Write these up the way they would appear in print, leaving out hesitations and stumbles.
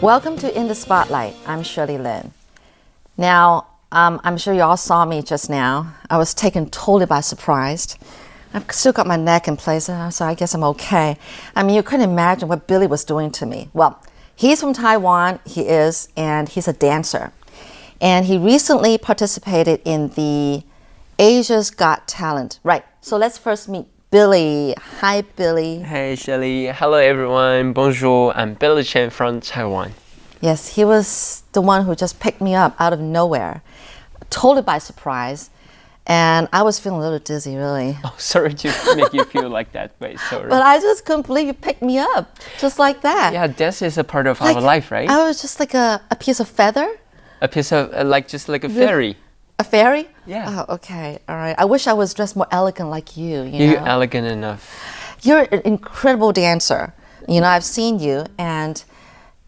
Welcome to In the Spotlight. I'm Shirley Lin. Now, I'm sure you all saw me just now. I was taken totally by surprise. I've still got my neck in place, so I guess I'm okay. I mean, you couldn't imagine what Billy was doing to me. Well, he's from Taiwan, and he's a dancer. And he recently participated in the Asia's Got Talent. Right, so let's first meet Billy. Hi, Billy. Hey, Shirley. Hello, everyone. Bonjour. I'm Billy Chang from Taiwan. Yes, he was the one who just picked me up out of nowhere, totally by surprise. And I was feeling a little dizzy, really. Oh, sorry to make you feel like that, but sorry. But I just couldn't believe you picked me up, just like that. Yeah, dance is a part of our life, right? I was just like a piece of feather. A piece of, just like a fairy. A fairy? Yeah. Oh, okay. All right. I wish I was dressed more elegant like you, You're elegant enough. You're an incredible dancer. I've seen you, and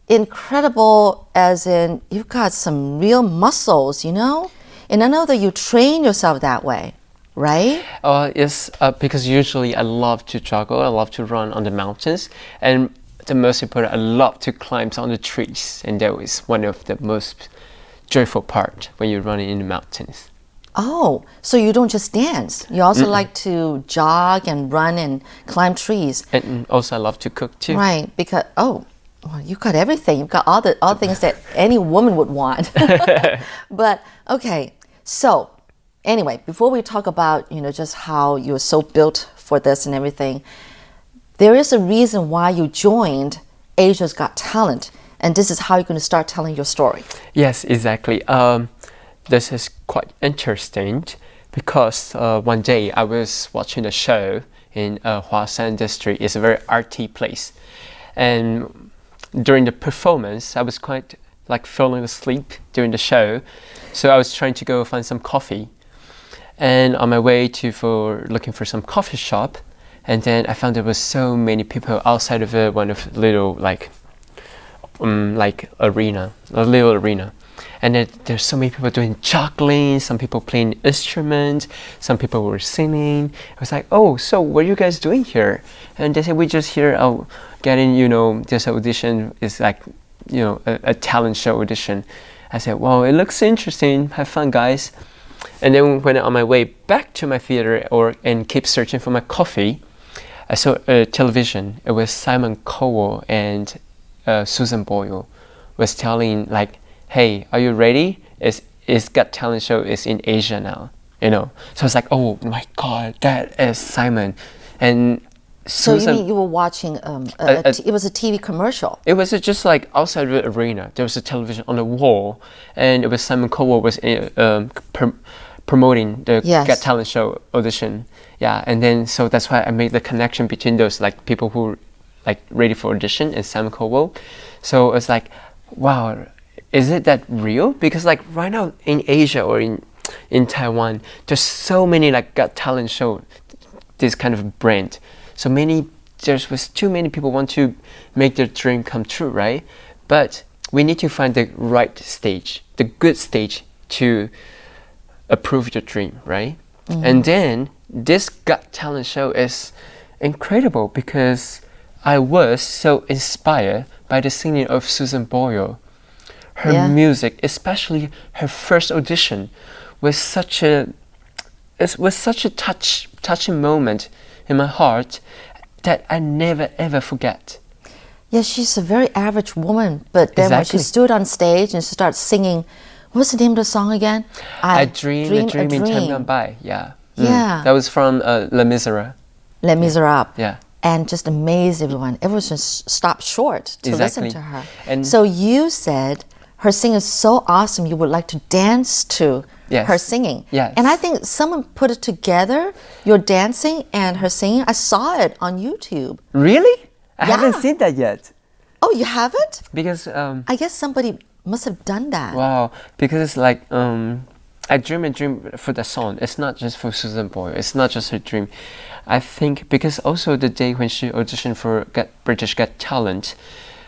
incredible as in you've got some real muscles, And I know that you train yourself that way, right? Yes, because usually I love to juggle, I love to run on the mountains, and the most important, I love to climb on the trees, and that is one of the most joyful part when you're running in the mountains. Oh, so you don't just dance. You also like to jog and run and climb trees. And also I love to cook too. Right, because, well, you've got everything. You've got all the things that any woman would want. But, okay, so anyway, before we talk about, just how you're so built for this and everything, there is a reason why you joined Asia's Got Talent. And this is how you're going to start telling your story. Yes, exactly. This is quite interesting because one day I was watching a show in Huashan district. It's a very arty place. And during the performance, I was quite falling asleep during the show. So I was trying to go find some coffee. And on my way looking for some coffee shop, and then I found there was so many people outside of one of little arena, a little arena. And there's so many people doing juggling, some people playing instruments, some people were singing. I was like, oh, so what are you guys doing here? And they said, we just here getting, this audition is a talent show audition. I said, well, it looks interesting, have fun, guys. And then when on my way back to my theater and keep searching for my coffee, I saw a television. It was Simon Cowell and Susan Boyle was telling hey, are you ready? It's Got Talent show is in Asia now, So I was like, oh my God, that is Simon. And so Susan, you mean you were watching, it was a TV commercial? It was just outside the arena. There was a television on the wall, and it was Simon Cowell was promoting the Got Talent show audition. Yeah, and then so that's why I made the connection between those people who ready for audition and Simon Cowell. So it's wow, is it that real? Because right now in Asia or in Taiwan, there's so many Got Talent show, this kind of brand. So was too many people want to make their dream come true, right? But we need to find the right stage, the good stage to approve your dream, right? Mm-hmm. And then this Got Talent show is incredible because I was so inspired by the singing of Susan Boyle. Her music, especially her first audition, was such a touching moment in my heart that I never ever forget. Yeah, she's a very average woman, but then when she stood on stage and she started singing, what's the name of the song again? I dream a dream in time gone by. Yeah. Yeah. That was from Les Miserables. Les Miserables. Yeah. And just amazed everyone. Everyone just stopped short to listen to her. And so you said her singing is so awesome, you would like to dance to her singing. Yes. And I think someone put it together, your dancing and her singing. I saw it on YouTube. Really? I haven't seen that yet. Oh, you haven't? Because I guess somebody must have done that. Wow, because I dream a dream for the song. It's not just for Susan Boyle. It's not just her dream. I think because also the day when she auditioned for British Got Talent,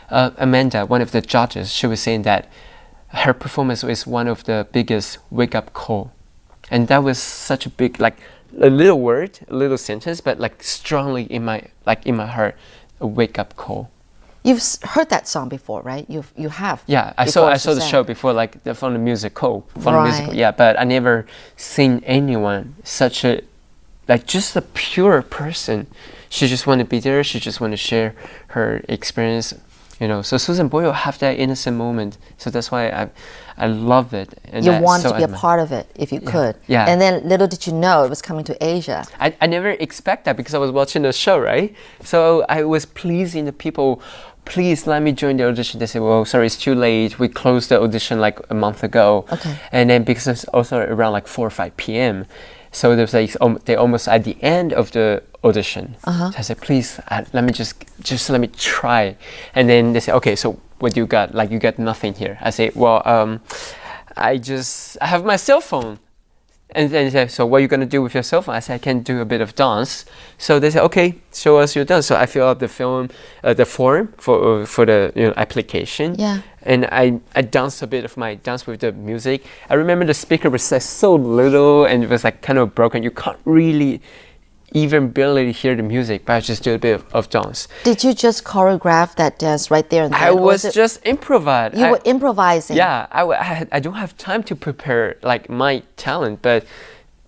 Amanda, one of the judges, she was saying that her performance was one of the biggest wake-up call. And that was such a big, a little word, a little sentence, but strongly in my heart, a wake-up call. You've heard that song before, right? You have. Yeah, I saw the show before, like from the musical, Yeah, but I never seen anyone such a, like just a pure person. She just want to be there. She just want to share her experience, So Susan Boyle have that innocent moment. So that's why I love it. And you want to be a part of it if you could. Yeah. And then little did you know it was coming to Asia. I never expect that because I was watching the show, right? So I was pleasing the people. Please let me join the audition. They said, well, sorry, it's too late. We closed the audition like a month ago. Okay. And then because it's also around like 4 or 5 p.m. So there's like, they're almost at the end of the audition. So I said, please, let me just let me try. And then they said, okay, so what do you got? Like, you got nothing here. I say, well, I have my cell phone. And then they said, so what are you going to do with your cell phone? I said, I can do a bit of dance. So they said, okay, show us your dance. So I fill out the form for the application. Yeah. And I danced a bit of my dance with the music. I remember the speaker was like so little and it was like kind of broken. You can't really even barely hear the music, but I just do a bit of dance. Did you just choreograph that dance right there and then? I was just improvising. You were improvising. Yeah, I don't have time to prepare like my talent, but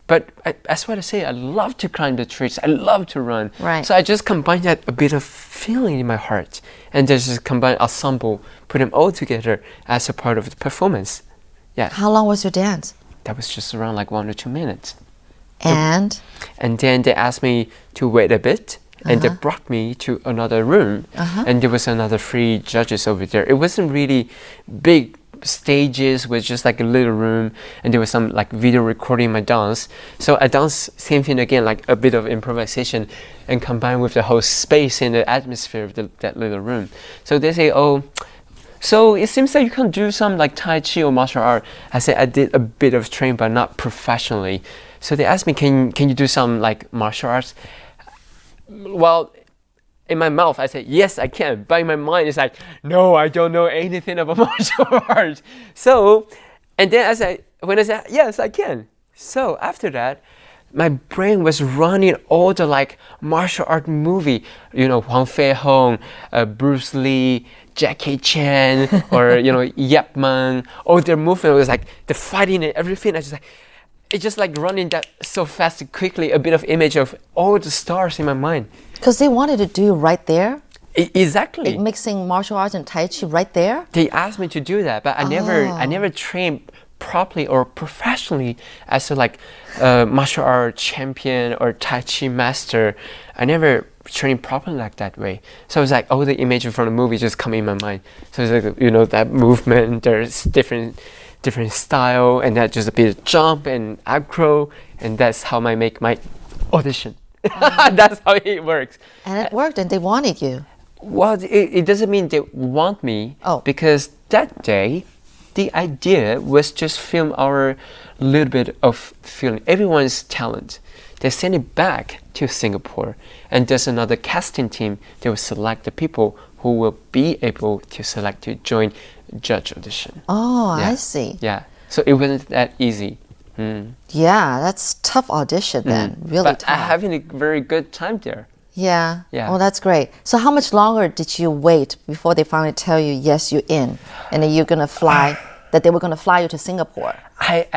that's what I say. I love to climb the trees. I love to run. Right. So I just combine that a bit of feeling in my heart and just combine ensemble, put them all together as a part of the performance. Yeah. How long was your dance? That was just around like 1 or 2 minutes. And then they asked me to wait a bit, and they brought me to another room, and there was another 3 judges over there. It wasn't really big stages, with just like a little room, and there was some like video recording my dance. So I danced same thing again, like a bit of improvisation, and combined with the whole space and the atmosphere of that little room. So they say, oh, so it seems like you can do some like Tai Chi or martial art. I said I did a bit of training, but not professionally. So they asked me, can you do some like martial arts? Well, in my mouth, I said, yes, I can. But in my mind, it's like, no, I don't know anything about martial arts. So, and then when I said, yes, I can. So after that, my brain was running all the like martial art movie, Huang Fei Hong, Bruce Lee, Jackie Chan, or, Yap Man. All their movement was like the fighting and everything. It's just like running that so fast and quickly, a bit of image of all the stars in my mind. Because they wanted to do right there? Exactly. Mixing martial arts and Tai Chi right there? They asked me to do that, but I never trained properly or professionally as a like martial art champion or Tai Chi master. I never trained properly like that way. So it's like all the images from the movie just come in my mind. So it's like, that movement, there's different style, and that just a bit of jump and acro, and that's how I make my audition. That's how it works. And it worked, and they wanted you. Well, it doesn't mean they want me, because that day, the idea was just film our little bit of feeling, everyone's talent. They send it back to Singapore, and there's another casting team. They will select the people who will be able to select to join judge audition. Oh, yeah. I see. Yeah, so it wasn't that easy. Yeah, that's tough audition then, really but tough. I'm having a very good time there. Yeah. Yeah. Oh, that's great. So how much longer did you wait before they finally tell you, yes, you're in, and then you're going to fly, that they were going to fly you to Singapore? I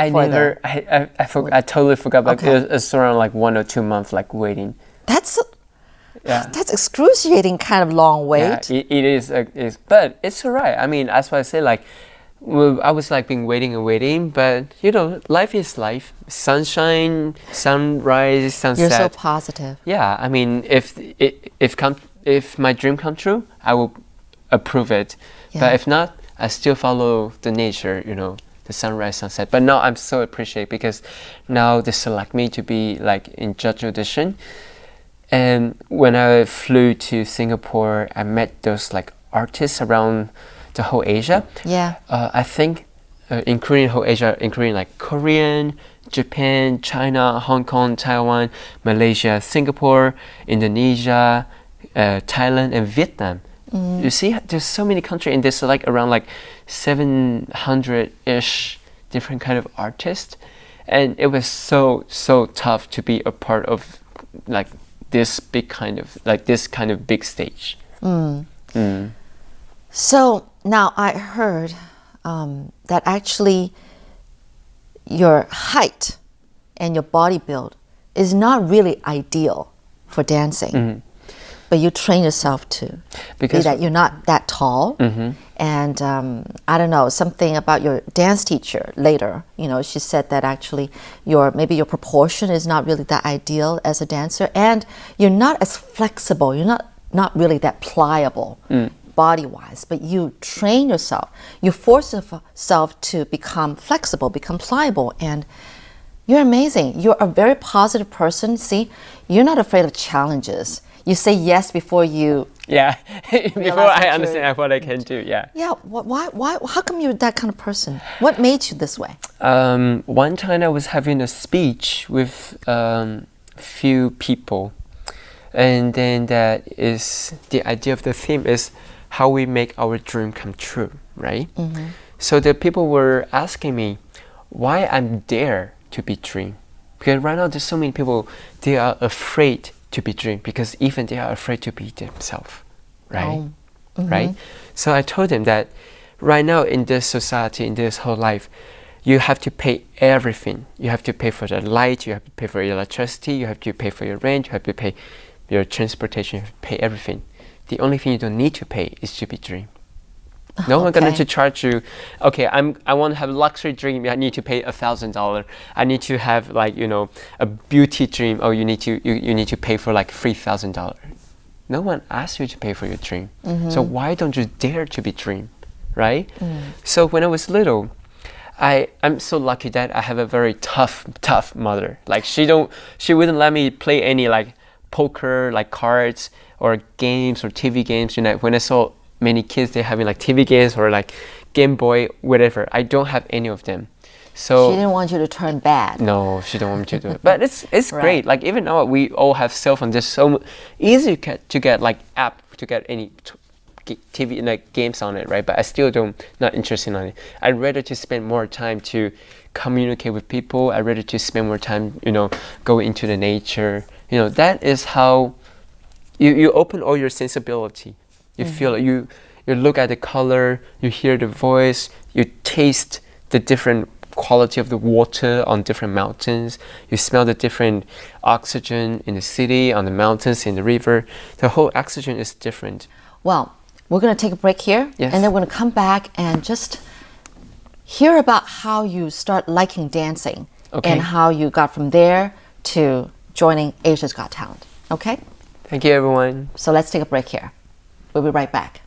totally forgot, but it's around like 1 or 2 months like waiting. That's excruciating kind of long wait. Yeah, it is, but it's all right. I mean, that's why I say like, I was like being waiting and waiting, but life is life. Sunshine, sunrise, sunset. You're so positive. Yeah, I mean, if my dream come true, I will approve it. Yeah. But if not, I still follow the nature, the sunrise, sunset. But now I'm so appreciative because now they select me to be like in judge audition. And when I flew to Singapore, I met those like artists around the whole Asia. Yeah. I think including whole Asia, including like Korean, Japan, China, Hong Kong, Taiwan, Malaysia, Singapore, Indonesia, Thailand, and Vietnam. You see, there's so many countries, and there's like around like 700-ish different kind of artists, and it was so tough to be a part of like this kind of big stage. So now I heard that actually your height and your body build is not really ideal for dancing. But you train yourself to be that you're not that tall. And I don't know, something about your dance teacher later, she said that actually maybe your proportion is not really that ideal as a dancer, and you're not as flexible, you're not really that pliable body-wise, but you train yourself, you force yourself to become flexible, become pliable, and you're amazing. You're a very positive person. See, you're not afraid of challenges. You say yes before you... Yeah, before I understand what I can do, yeah. Yeah, why? How come you're that kind of person? What made you this way? One time I was having a speech with few people, and then that is the idea of the theme is how we make our dream come true, right? So the people were asking me why I'm dare to be dream, because right now there's so many people, they are afraid to be dream because even they are afraid to be themselves, right? Right? So I told them that right now in this society, in this whole life, you have to pay everything. You have to pay for the light, you have to pay for your electricity, you have to pay for your rent, you have to pay your transportation, you have to pay everything. The only thing you don't need to pay is to be dream. No one going to charge you. Okay, I want to have a luxury dream. I need to pay $1,000. I need to have a beauty dream. Oh, you need to pay for like $3,000. No one asks you to pay for your dream. So why don't you dare to be dream, right? So when I was little, I'm so lucky that I have a very tough mother. Like she wouldn't let me play any like poker, like cards or games or TV games. When I saw many kids, they're having like TV games or like Game Boy, whatever. I don't have any of them. So she didn't want you to turn bad. No, she don't want me to do it. But it's great. Like even now we all have cell phones. It's so easy to get like app to get any TV like games on it, right? But I still not interested in it. I'd rather to spend more time to communicate with people. I'd rather to spend more time, go into the nature. That is how you open all your sensibility. You feel it. You look at the color, you hear the voice, you taste the different quality of the water on different mountains, you smell the different oxygen in the city, on the mountains, in the river. The whole oxygen is different. Well, we're going to take a break here, and then we're going to come back and just hear about how you start liking dancing and how you got from there to joining Asia's Got Talent. Okay? Thank you, everyone. So let's take a break here. We'll be right back.